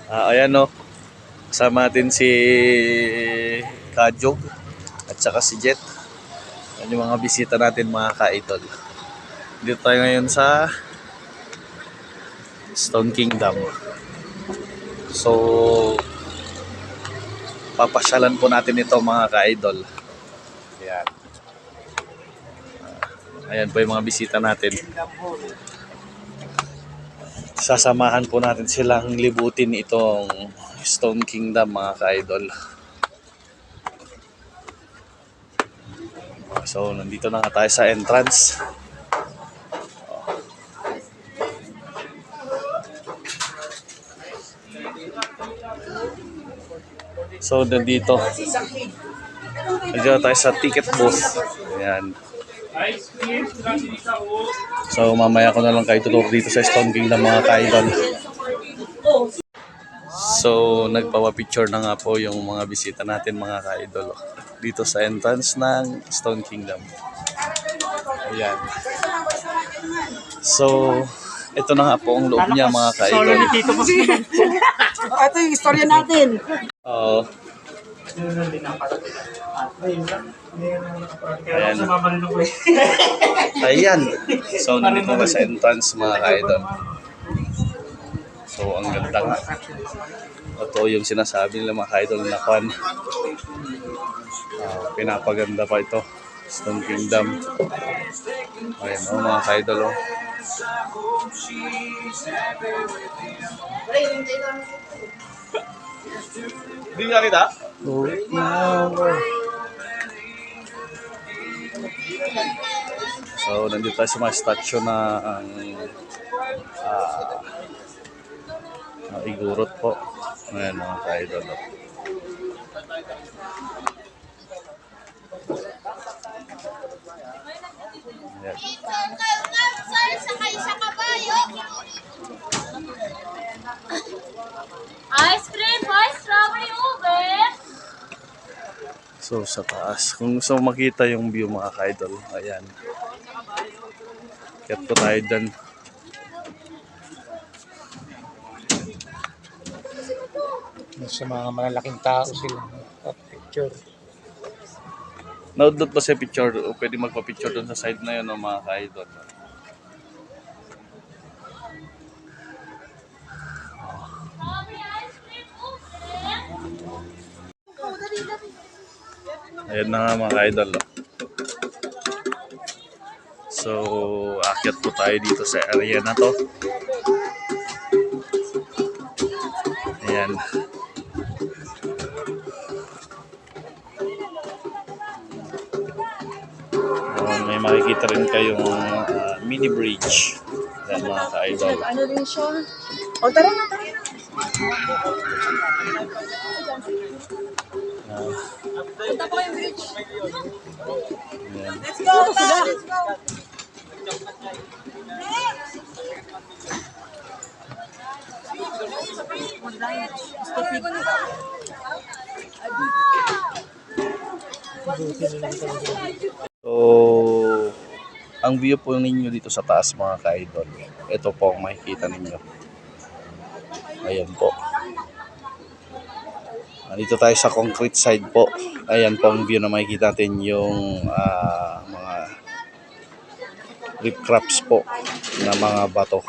Ayan no, kasama natin si Kajog at saka si Jet. Yan yung mga bisita natin mga ka-idol. Dito tayo ngayon sa Stone Kingdom. So, papasyalan po natin ito mga ka-idol. Ayan. Ayan po yung mga bisita natin. Sasamahan po natin silang libutin itong Stone Kingdom mga ka-idol. So, nandito na nga tayo sa entrance. So, nandito tayo sa ticket booth. Ayan. So, mamaya ko na lang kayo tuturo dito sa Stone Kingdom mga ka-idol. So, nagpapapicture na nga po yung mga bisita natin mga ka-idol dito sa entrance ng Stone Kingdom. Ayan. So, ito na nga po ang loob niya mga ka-idol. Ito yung istorya natin. Oo. Ayan. Ayan. So, nandito na sa entrance mga ka-idol. So, ang ganda nga. Ito yung sinasabi nila mga ka-idol na kwan. Pinapaganda pa ito. Stone Kingdom. Ayan o mga ka-idol o. Hindi nga kita? So, nandito tayo sa mga statue na igurot po. Ayan mga ka-idol. Ayan. Sakay sa kabayo. Ice cream, boys, strawberry ube. So, sa taas. Kung gusto mo makita yung view mga ka-idol, ayan. Kaya po tayo dyan. Sa mga malalaking tao sila. Picture. Naudot ba sa picture? O pwede magpa-picture doon sa side na yun ng mga ka-idol. Ayan na nga mga ka-idol. So, akyat po tayo dito sa area na to. Ayan. May makikita rin kayong mini bridge. Ayan mga ka-idol. Ano rin siya? O tara na, tara na. Punta po yung bridge. Ayan. Let's go, let's go. So, ang view po ninyo dito sa taas mga ka-idol. Ito po ang makikita ninyo. Ayan po. Dito tayo sa concrete side po. Ayan po ang view na makikita natin yung mga riprap po na mga bato.